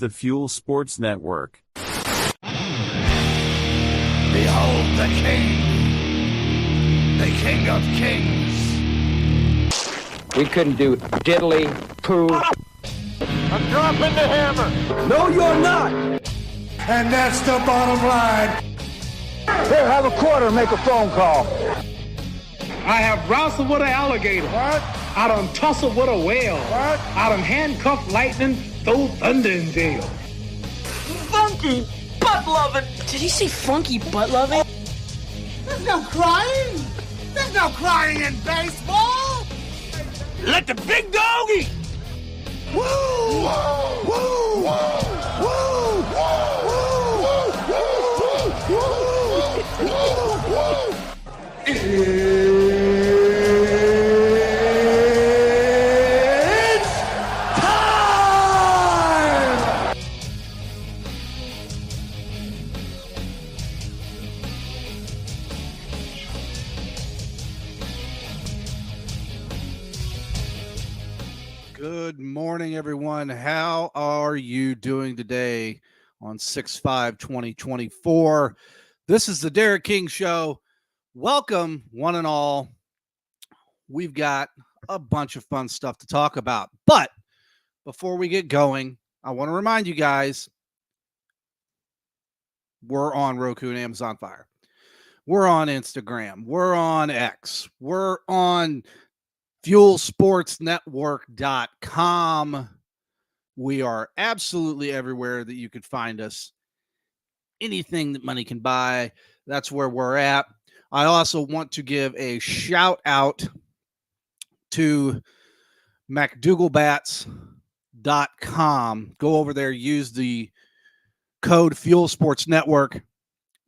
the Fuel Sports Network. Behold the King of Kings. We couldn't do diddly poo. I'm dropping the hammer. No, you're not. And that's the bottom line. Here, have a quarter, make a phone call. I have wrestled with an alligator. What? I done tussled with a whale. What? I done handcuffed lightning, throw thunder in jail. Funky butt loving. Did he say funky butt loving? There's no crying. There's no crying in baseball. Let the big dog eat. Woo! Woo! Woo! Woo! Woo! It's time! Good morning, everyone. How are you doing today on 6/5/2024? This is the Derek King Show. Welcome, one and all. We've got a bunch of fun stuff to talk about. But before we get going, I want to remind you guys, we're on Roku and Amazon Fire. We're on Instagram. We're on X. We're on fuelsportsnetwork.com. We are absolutely everywhere that you could find us. Anything that money can buy, that's where we're at. I also want to give a shout out to McDougalBats.com. Go over there, use the code Fuel Sports Network,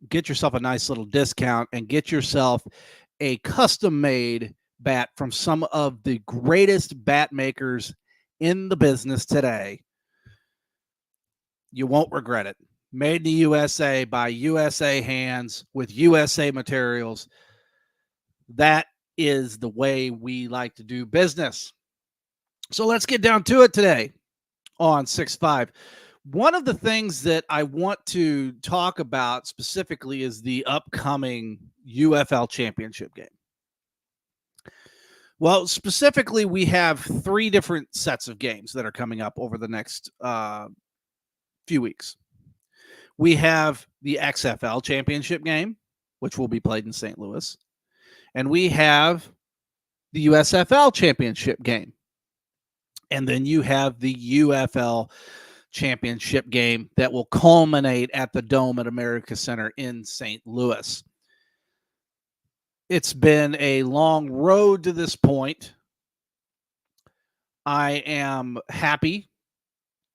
get yourself a nice little discount, and get yourself a custom-made bat from some of the greatest bat makers in the business today. You won't regret it. Made in the USA by USA hands with USA materials. That is the way we like to do business. So let's get down to it today on 6-5. One of the things that I want to talk about specifically is the upcoming UFL Championship game. Well, specifically, we have 3 different sets of games that are coming up over the next few weeks. We have the XFL Championship game, which will be played in St. Louis. And we have the USFL Championship game. And then you have the UFL Championship game that will culminate at the Dome at America Center in St. Louis. It's been a long road to this point. I am happy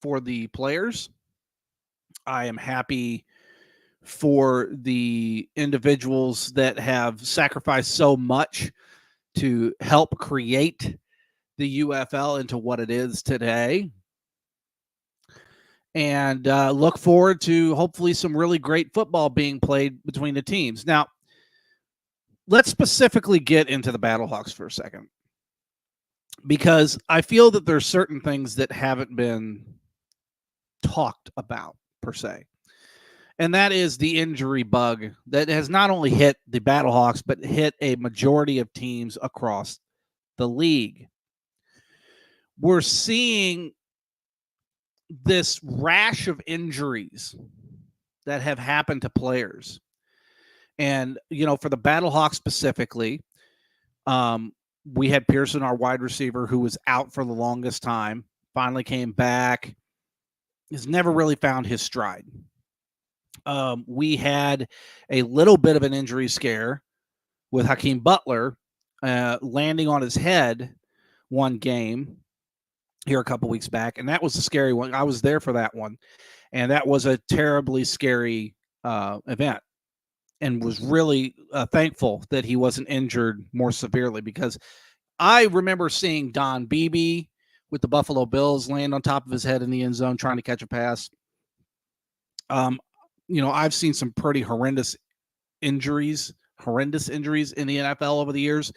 for the players. I am happy for the individuals that have sacrificed so much to help create the UFL into what it is today. And look forward to hopefully some really great football being played between the teams. Now, let's specifically get into the Battlehawks for a second, because I feel that there's certain things that haven't been talked about per se. And that is the injury bug that has not only hit the Battlehawks, but hit a majority of teams across the league. We're seeing this rash of injuries that have happened to players. And, you know, for the Battlehawks specifically, we had Pearson, our wide receiver, who was out for the longest time, finally came back, has never really found his stride. We had a little bit of an injury scare with Hakeem Butler landing on his head one game here a couple weeks back, and that was a scary one. I was there for that one, and that was a terribly scary event, and was really thankful that he wasn't injured more severely, because I remember seeing Don Beebe with the Buffalo Bills land on top of his head in the end zone trying to catch a pass. You know, I've seen some pretty horrendous injuries in the NFL over the years.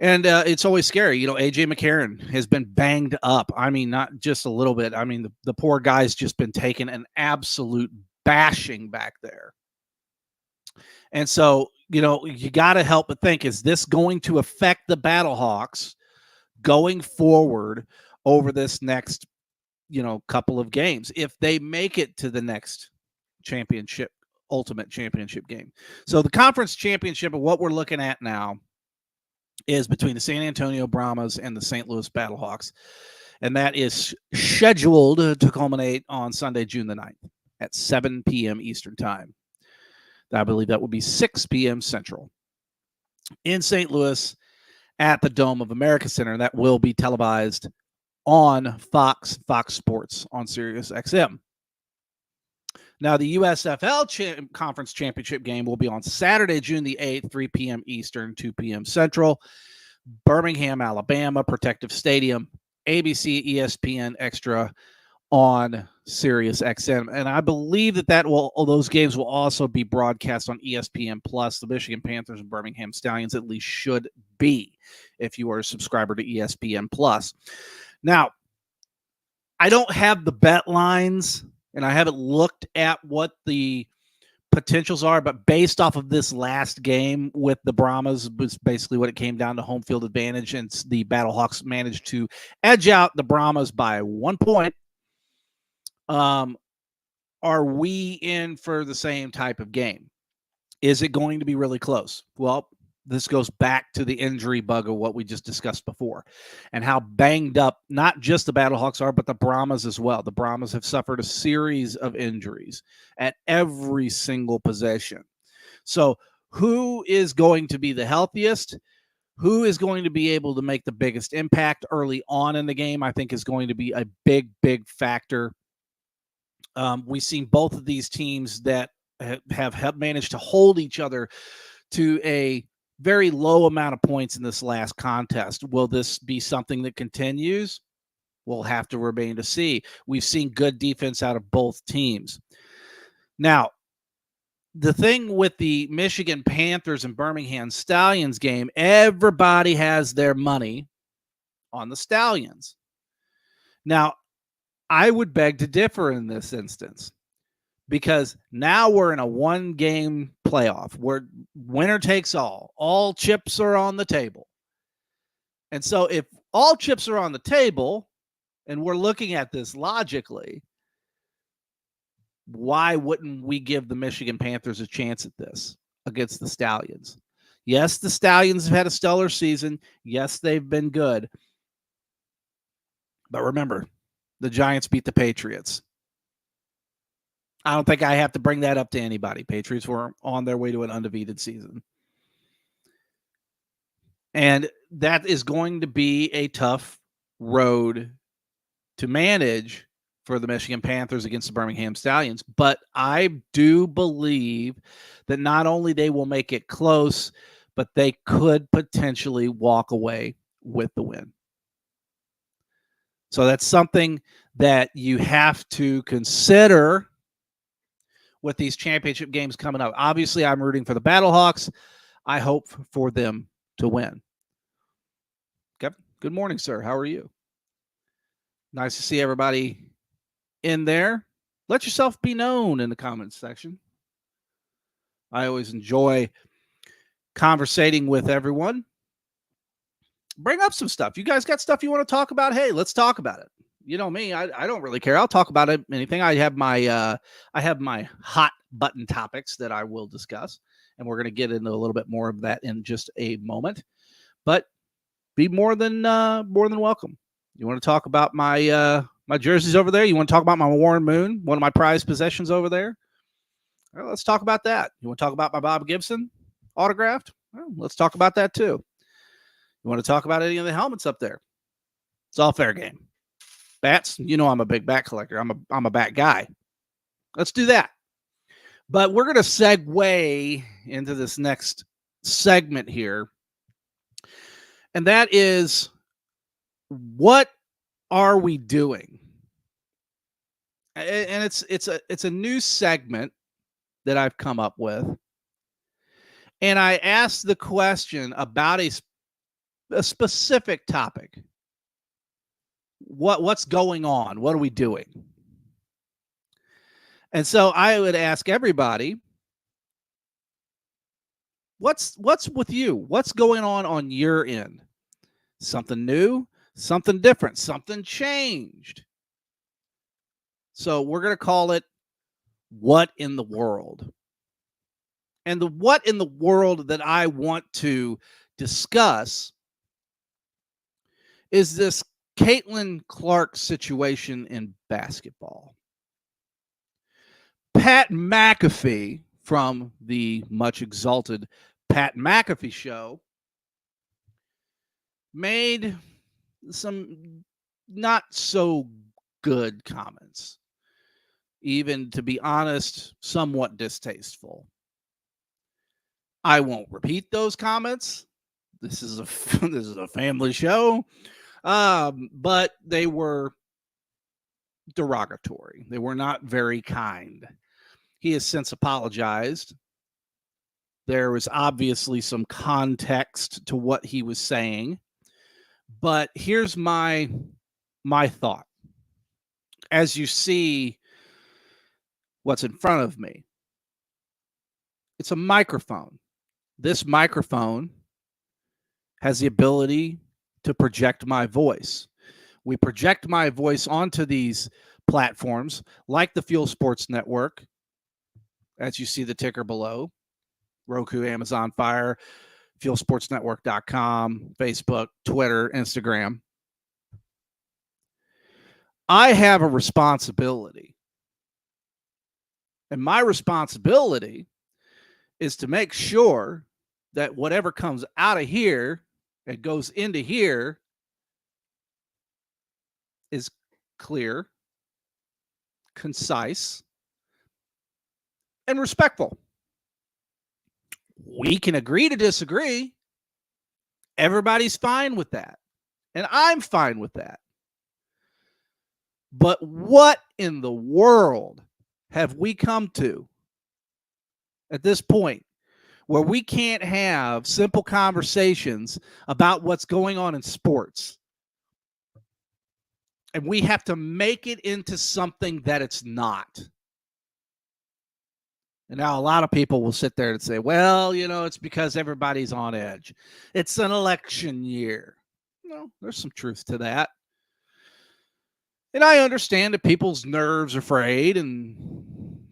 And it's always scary. AJ McCarron has been banged up. I mean, not just a little bit. I mean, the poor guy's just been taking an absolute bashing back there. And so, you got to help but think, is this going to affect the Battlehawks going forward over this next, couple of games if they make it to the next ultimate championship game? So the conference championship of what we're looking at now is between the San Antonio Brahmas and the St. Louis Battlehawks. And that is scheduled to culminate on Sunday, June the 9th at 7 p.m. Eastern Time. I believe that will be 6 p.m. Central in St. Louis at the Dome of America Center. That will be televised on Fox Sports on Sirius XM. Now, the USFL Conference Championship game will be on Saturday, June the 8th, 3 p.m. Eastern, 2 p.m. Central. Birmingham, Alabama, Protective Stadium, ABC, ESPN Extra on Sirius XM. And I believe those games will also be broadcast on ESPN Plus. The Michigan Panthers and Birmingham Stallions at least should be, if you are a subscriber to ESPN Plus. Now, I don't have the bet lines, and I haven't looked at what the potentials are, but based off of this last game with the Brahmas, was basically what it came down to, home field advantage, and the Battlehawks managed to edge out the Brahmas by 1 point. Are we in for the same type of game? Is it going to be really close? Well, this goes back to the injury bug of what we just discussed before and how banged up not just the Battlehawks are, but the Brahmas as well. The Brahmas have suffered a series of injuries at every single position. So who is going to be the healthiest? Who is going to be able to make the biggest impact early on in the game, I think, is going to be a big, big factor. We've seen both of these teams that have managed to hold each other to a very low amount of points in this last contest. Will this be something that continues? We'll have to remain to see. We've seen good defense out of both teams. Now, the thing with the Michigan Panthers and Birmingham Stallions game, everybody has their money on the Stallions. Now, I would beg to differ in this instance, because now we're in a one-game playoff where winner takes all chips are on the table. And so if all chips are on the table and we're looking at this logically, why wouldn't we give the Michigan Panthers a chance at this against the Stallions? Yes, the Stallions have had a stellar season. Yes, they've been good. But remember, the Giants beat the Patriots. I don't think I have to bring that up to anybody. Patriots were on their way to an undefeated season. And that is going to be a tough road to manage for the Michigan Panthers against the Birmingham Stallions. But I do believe that not only they will make it close, but they could potentially walk away with the win. So that's something that you have to consider with these championship games coming up. Obviously, I'm rooting for the Battlehawks. I hope for them to win. Kevin, good morning, sir. How are you? Nice to see everybody in there. Let yourself be known in the comments section. I always enjoy conversating with everyone. Bring up some stuff. You guys got stuff you want to talk about? Hey, let's talk about it. You know me, I don't really care. I'll talk about anything. I have my hot button topics that I will discuss, and we're going to get into a little bit more of that in just a moment. But be more than welcome. You want to talk about my jerseys over there? You want to talk about my Warren Moon, one of my prized possessions over there? Well, let's talk about that. You want to talk about my Bob Gibson autographed? Well, let's talk about that too. You want to talk about any of the helmets up there? It's all fair game. Bats, I'm a big bat collector. I'm a bat guy. Let's do that. But we're going to segue into this next segment here. And that is, what are we doing? And it's a new segment that I've come up with. And I asked the question about a a specific topic. What's going on? What are we doing? And so I would ask everybody, what's with you? What's going on your end? Something new, something different, something changed. So we're going to call it What in the World. And the what in the world that I want to discuss is this Caitlin Clark situation in basketball. Pat McAfee from the much exalted Pat McAfee show made some not so good comments, even, to be honest, somewhat distasteful. I won't repeat those comments. This is a family show, but they were derogatory. They were not very kind. He has since apologized. There was obviously some context to what he was saying, but here's my thought. As you see what's in front of me, it's a microphone. This microphone has the ability to project my voice. We project my voice onto these platforms like the Fuel Sports Network, as you see the ticker below, Roku, Amazon Fire, fuelsportsnetwork.com, Facebook, Twitter, Instagram. I have a responsibility. And my responsibility is to make sure that whatever comes out of here and goes into here is clear, concise, and respectful. We can agree to disagree. Everybody's fine with that. And I'm fine with that. But what in the world have we come to at this point where we can't have simple conversations about what's going on in sports? And we have to make it into something that it's not. And now a lot of people will sit there and say, well, it's because everybody's on edge. It's an election year. No, there's some truth to that. And I understand that people's nerves are frayed and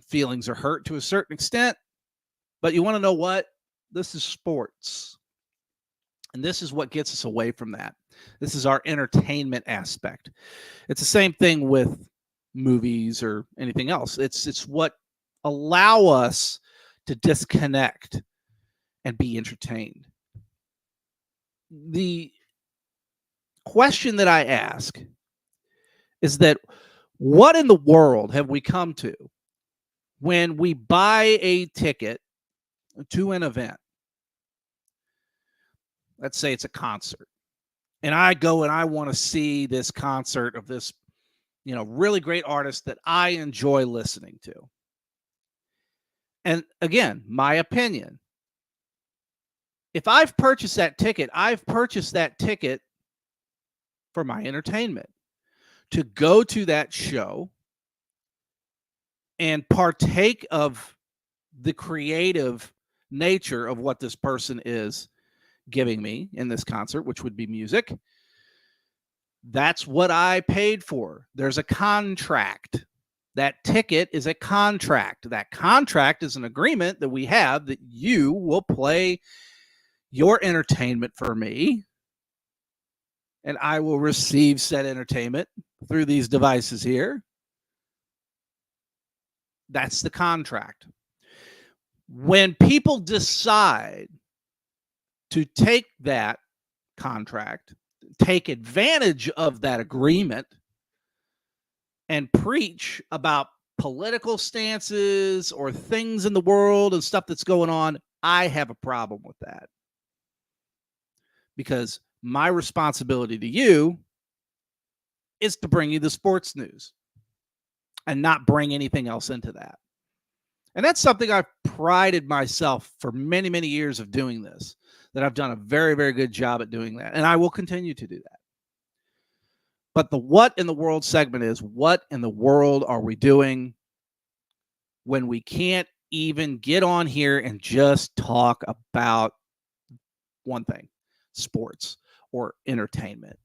feelings are hurt to a certain extent. But you want to know what? This is sports. And this is what gets us away from that. This is our entertainment aspect. It's the same thing with movies or anything else. It's what allow us to disconnect and be entertained. The question that I ask is that what in the world have we come to when we buy a ticket to an event? Let's say it's a concert, and I go and I want to see this concert of this, really great artist that I enjoy listening to. And again, my opinion, if I've purchased that ticket, I've purchased that ticket for my entertainment, to go to that show and partake of the creative nature of what this person is giving me in this concert, which would be music. That's what I paid for. There's a contract. That ticket is a contract. That contract is an agreement that we have that you will play your entertainment for me, and I will receive said entertainment through these devices here. That's the contract. When people decide to take that contract, take advantage of that agreement, and preach about political stances or things in the world and stuff that's going on, I have a problem with that. Because my responsibility to you is to bring you the sports news and not bring anything else into that. And that's something I've prided myself for many, many years of doing this, that I've done a very, very good job at doing that. And I will continue to do that. But the what in the world segment is, what in the world are we doing when we can't even get on here and just talk about one thing, sports or entertainment?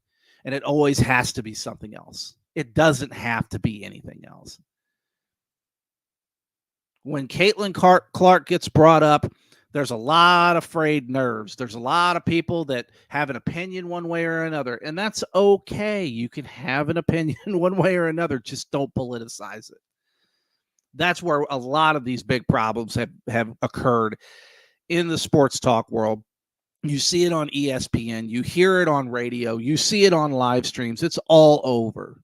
And it always has to be something else. It doesn't have to be anything else. When Caitlin Clark gets brought up, there's a lot of frayed nerves. There's a lot of people that have an opinion one way or another, and that's okay. You can have an opinion one way or another. Just don't politicize it. That's where a lot of these big problems have occurred in the sports talk world. You see it on ESPN. You hear it on radio. You see it on live streams. It's all over.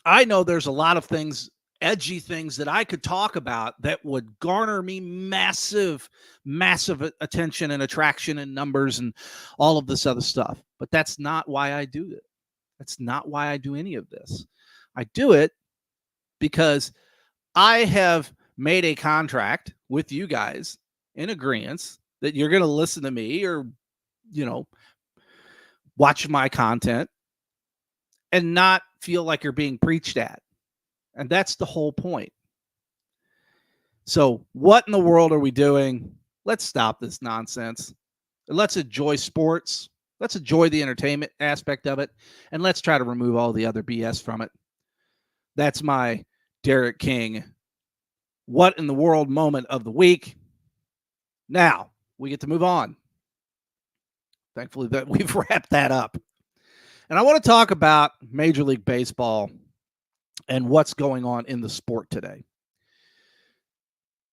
I know there's a lot of things, edgy things that I could talk about that would garner me massive attention and attraction and numbers and all of this other stuff. But that's not why I do it. That's not why I do any of this. I do it because I have made a contract with you guys in agreement that you're going to listen to me or, watch my content and not feel like you're being preached at. And that's the whole point. So what in the world are we doing? Let's stop this nonsense. Let's enjoy sports. Let's enjoy the entertainment aspect of it. And let's try to remove all the other BS from it. That's my Derek King what in the world moment of the week. Now we get to move on. Thankfully that we've wrapped that up. And I want to talk about Major League Baseball and what's going on in the sport today.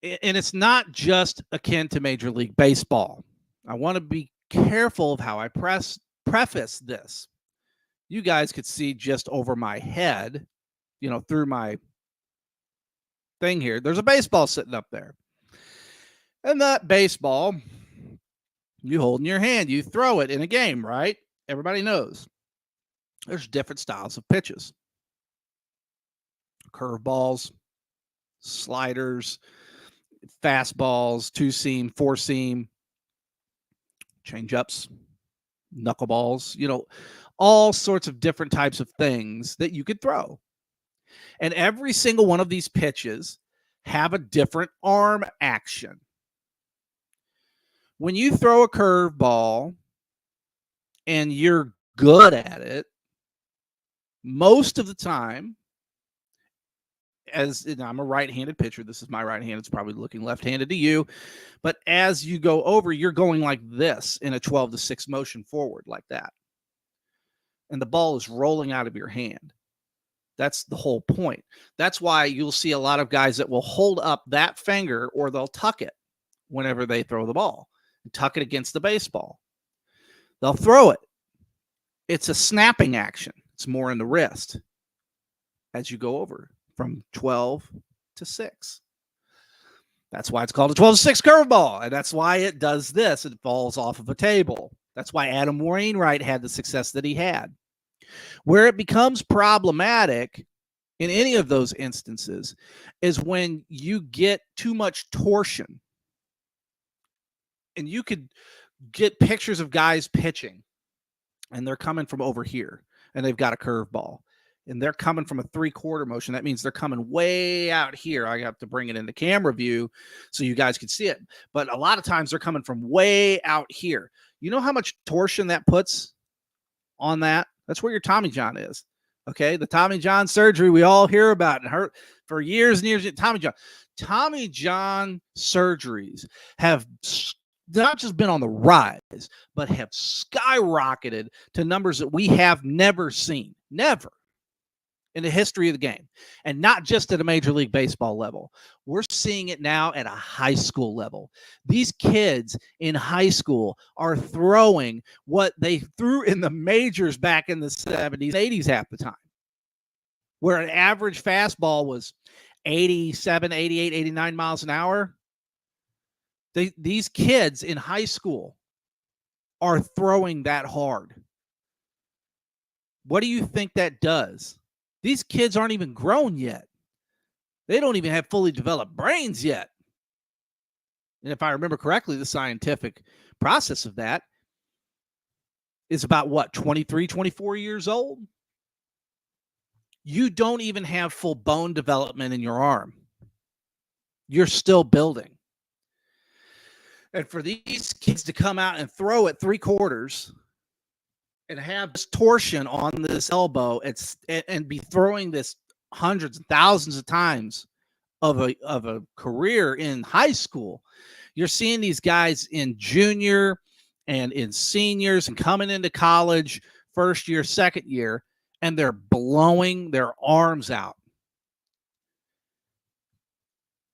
And it's not just akin to Major League Baseball. I want to be careful of how I preface this. You guys could see just over my head, through my thing here, there's a baseball sitting up there. And that baseball, you hold in your hand, you throw it in a game, right? Everybody knows there's different styles of pitches. Curveballs, sliders, fastballs, 2-seam, 4-seam, change-ups, knuckleballs, all sorts of different types of things that you could throw. And every single one of these pitches have a different arm action. When you throw a curveball and you're good at it, most of the time, I'm a right-handed pitcher. This is my right hand. It's probably looking left-handed to you. But as you go over, you're going like this in a 12-6 motion forward like that. And the ball is rolling out of your hand. That's the whole point. That's why you'll see a lot of guys that will hold up that finger or they'll tuck it whenever they throw the ball. Tuck it against the baseball. They'll throw it. It's a snapping action. It's more in the wrist as you go over from 12 to 6. That's why it's called a 12-6 curveball. And that's why it does this. It falls off of a table. That's why Adam Wainwright had the success that he had. Where it becomes problematic in any of those instances is when you get too much torsion. And you could get pictures of guys pitching and they're coming from over here and they've got a curveball. And they're coming from a 3/4 motion. That means they're coming way out here. I have to bring it into camera view so you guys can see it. But a lot of times they're coming from way out here. You know how much torsion that puts on that? That's where your Tommy John is. Okay, the Tommy John surgery we all hear about and hurt for years and years. Tommy John surgeries have not just been on the rise, but have skyrocketed to numbers that we have never seen. Never. In the history of the game, and not just at a Major League Baseball level. We're seeing it now at a high school level. These kids in high school are throwing what they threw in the majors back in the 70s, 80s half the time, where an average fastball was 87, 88, 89 miles an hour. These kids in high school are throwing that hard. What do you think that does? These kids aren't even grown yet. They don't even have fully developed brains yet. And if I remember correctly, the scientific process of that is about what, 23, 24 years old? You don't even have full bone development in your arm. You're still building. And for these kids to come out and throw at 3/4 and have this torsion on this elbow and be throwing this hundreds and thousands of times of a career in high school, you're seeing these guys in junior and in seniors and coming into college, first year, second year, and they're blowing their arms out.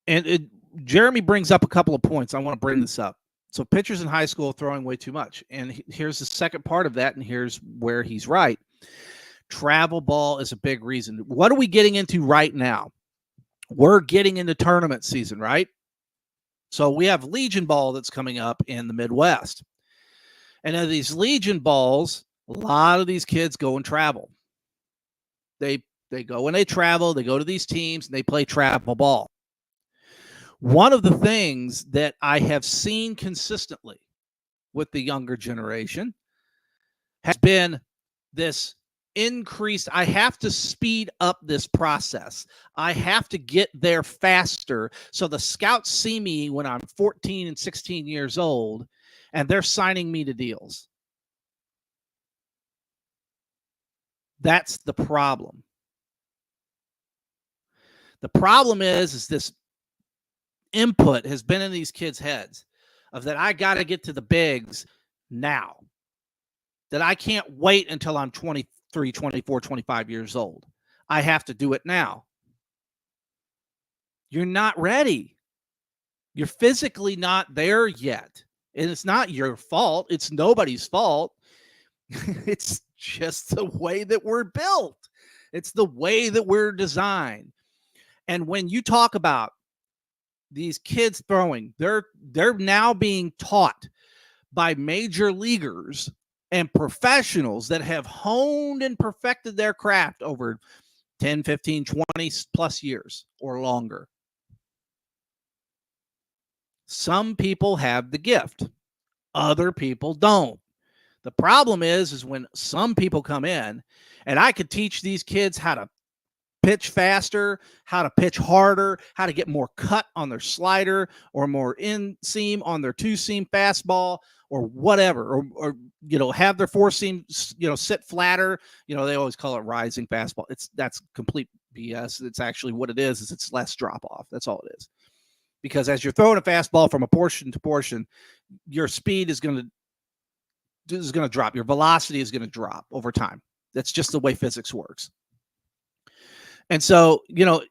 And Jeremy brings up a couple of points. I want to bring this up. So pitchers in high school are throwing way too much. And here's the second part of that, and here's where he's right. Travel ball is a big reason. What are we getting into right now? We're getting into tournament season, right? So we have Legion Ball that's coming up in the Midwest. And of these Legion Balls, a lot of these kids go and travel. They go and they travel, they go to these teams, and they play travel ball. One of the things that I have seen consistently with the younger generation has been this increased, I have to speed up this process. I have to get there faster. So the scouts see me when I'm 14 and 16 years old, and they're signing me to deals. That's the problem. The problem is this input has been in these kids' heads of that I got to get to the bigs now, that I can't wait until I'm 23, 24, 25 years old. I have to do it now. You're not ready. You're physically not there yet. And it's not your fault. It's nobody's fault. It's just the way that we're built. It's the way that we're designed. And when you talk about these kids throwing, they're now being taught by major leaguers and professionals that have honed and perfected their craft over 10, 15, 20 plus years or longer. Some people have the gift. Other people don't. The problem is when some people come in, and I could teach these kids how to pitch faster, how to pitch harder, how to get more cut on their slider or more in-seam on their two-seam fastball or whatever, or have their four-seam, sit flatter. They always call it rising fastball. That's complete BS. It's actually what it is it's less drop-off. That's all it is. Because as you're throwing a fastball from a portion to portion, your speed is going to drop. Your velocity is going to drop over time. That's just the way physics works. And so,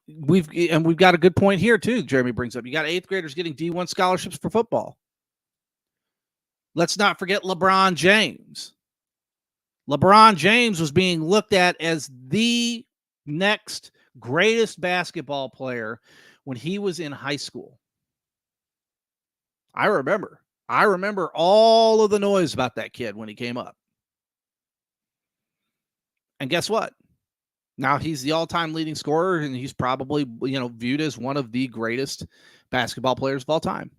we've got a good point here too. Jeremy brings up, you got 8th graders getting D1 scholarships for football. Let's not forget LeBron James. LeBron James was being looked at as the next greatest basketball player when he was in high school. I remember all of the noise about that kid when he came up. And guess what? Now he's the all-time leading scorer, and he's probably, viewed as one of the greatest basketball players of all time,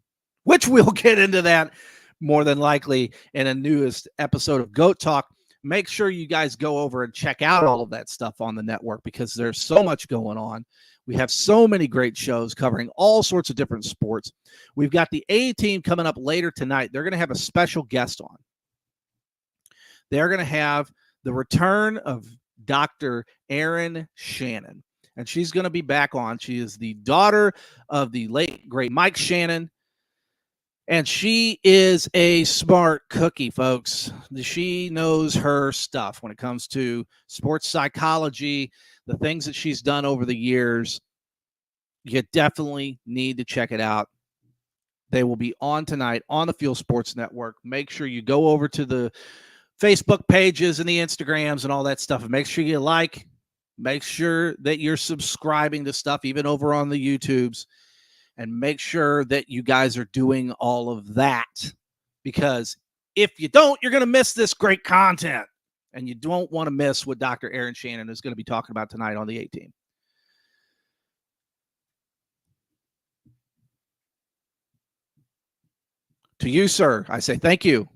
which we'll get into that more than likely in a newest episode of GOAT Talk. Make sure you guys go over and check out all of that stuff on the network because there's so much going on. We have so many great shows covering all sorts of different sports. We've got the A team coming up later tonight. They're going to have a special guest on. They're going to have the return of Dr. Erin Shannon, and she's going to be back on. She is the daughter of the late, great Mike Shannon, and she is a smart cookie, folks. She knows her stuff when it comes to sports psychology, the things that she's done over the years. You definitely need to check it out. They will be on tonight on the Fuel Sports Network. Make sure you go over to the Facebook pages and the Instagrams and all that stuff. And make sure you make sure that you're subscribing to stuff, even over on the YouTubes, and make sure that you guys are doing all of that, because if you don't, you're going to miss this great content, and you don't want to miss what Dr. Erin Shannon is going to be talking about tonight on the 18. To you, sir, I say thank you.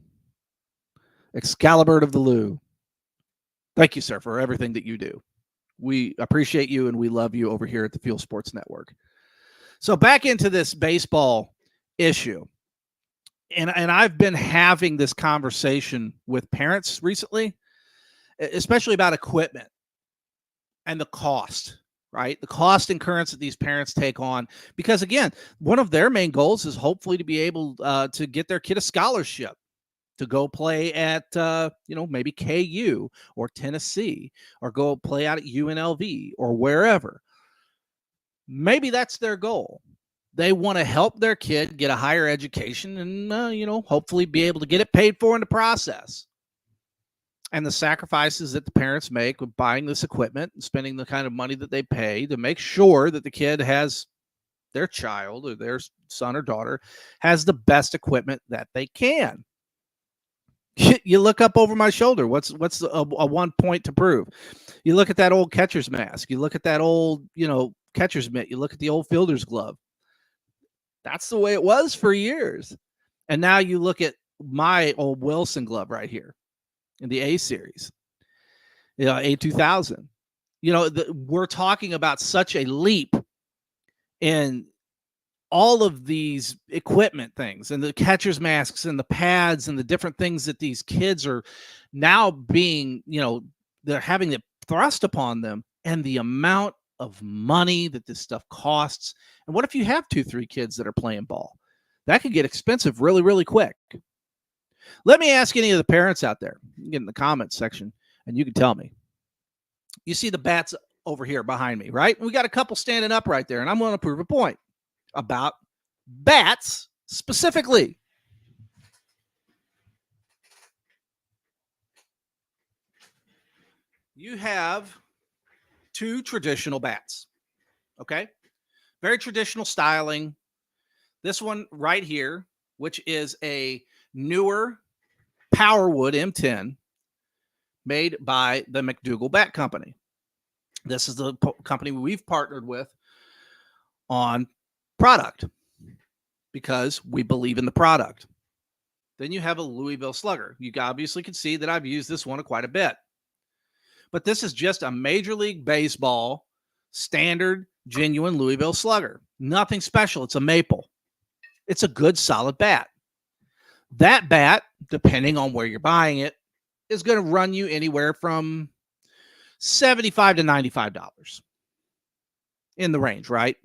Excalibur of the Lou. Thank you, sir, for everything that you do. We appreciate you and we love you over here at the Fuel Sports Network. So back into this baseball issue. And I've been having this conversation with parents recently, especially about equipment and the cost, right? The cost incurrence that these parents take on. Because, again, one of their main goals is hopefully to be able to get their kid a scholarship to go play at, maybe KU or Tennessee, or go play out at UNLV or wherever. Maybe that's their goal. They want to help their kid get a higher education and, hopefully be able to get it paid for in the process. And the sacrifices that the parents make with buying this equipment and spending the kind of money that they pay to make sure that the kid has their child or their son or daughter has the best equipment that they can. You look up over my shoulder. What's a 1 point to prove? You look at that old catcher's mask. You look at that old, catcher's mitt. You look at the old fielder's glove. That's the way it was for years. And now you look at my old Wilson glove right here in the A series, A2000. We're talking about such a leap in all of these equipment things and the catcher's masks and the pads and the different things that these kids are now being, they're having it thrust upon them, and the amount of money that this stuff costs. And what if you have 2-3 kids that are playing ball? That could get expensive really, really quick. Let me ask any of the parents out there, get in the comments section, and you can tell me. You see the bats over here behind me, right? We got a couple standing up right there, and I'm going to prove a point about bats specifically. You have 2 traditional bats, okay? Very traditional styling. This one right here, which is a newer Powerwood M10 made by the McDougall Bat Company. This is the company we've partnered with on product because we believe in the product. Then you have a Louisville Slugger. You obviously can see that I've used this one quite a bit. But this is just a Major League Baseball standard, genuine Louisville Slugger. Nothing special. It's a maple. It's a good, solid bat. That bat, depending on where you're buying it, is going to run you anywhere from $75 to $95 in the range, right?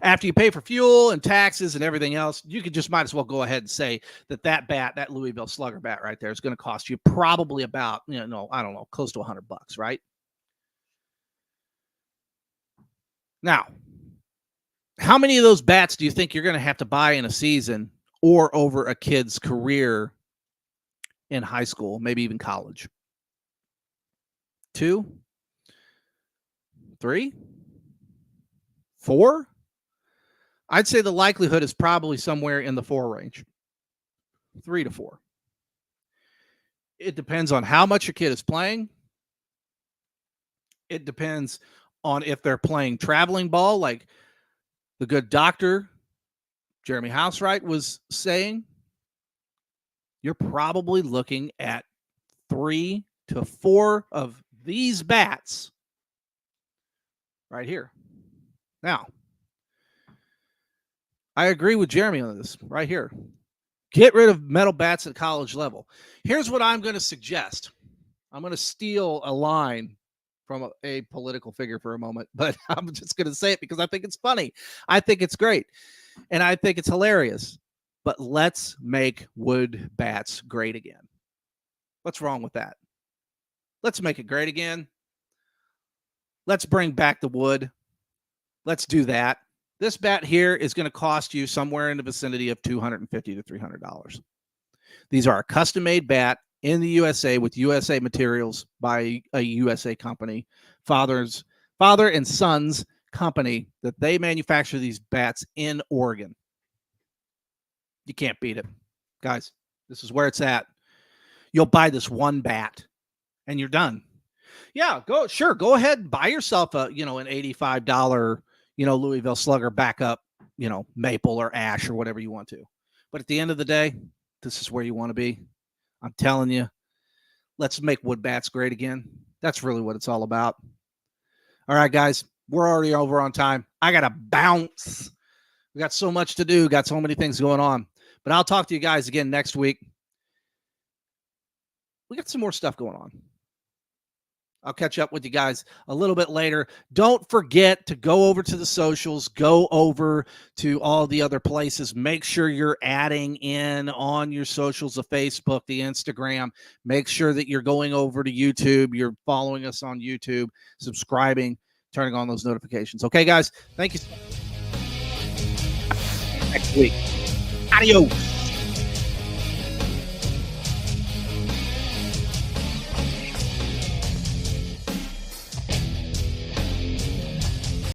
After you pay for fuel and taxes and everything else, you could just might as well go ahead and say that bat, that Louisville Slugger bat right there, is going to cost you probably about, close to $100, right? Now, how many of those bats do you think you're going to have to buy in a season or over a kid's career in high school, maybe even college? 2, 3, 4? I'd say the likelihood is probably somewhere in the 4 range. 3 to 4. It depends on how much your kid is playing. It depends on if they're playing traveling ball, like the good doctor, Jeremy Housewright, was saying. You're probably looking at 3 to 4 of these bats right here. Now, I agree with Jeremy on this right here. Get rid of metal bats at college level. Here's what I'm going to suggest. I'm going to steal a line from a political figure for a moment, but I'm just going to say it because I think it's funny. I think it's great, and I think it's hilarious. But let's make wood bats great again. What's wrong with that? Let's make it great again. Let's bring back the wood. Let's do that. This bat here is going to cost you somewhere in the vicinity of $250 to $300. These are a custom-made bat in the USA with USA materials by a USA company, father and son's company, that they manufacture these bats in Oregon. You can't beat it. Guys, this is where it's at. You'll buy this one bat and you're done. Yeah, go ahead and buy yourself an $85, Louisville Slugger backup, maple or ash or whatever you want to. But at the end of the day, this is where you want to be. I'm telling you, let's make wood bats great again. That's really what it's all about. All right, guys, we're already over on time. I got to bounce. We got so much to do, got so many things going on. But I'll talk to you guys again next week. We got some more stuff going on. I'll catch up with you guys a little bit later. Don't forget to go over to the socials, go over to all the other places. Make sure you're adding in on your socials, the Facebook, the Instagram. Make sure that you're going over to YouTube. You're following us on YouTube, subscribing, turning on those notifications. Okay, guys? Thank you. Next week. Adios.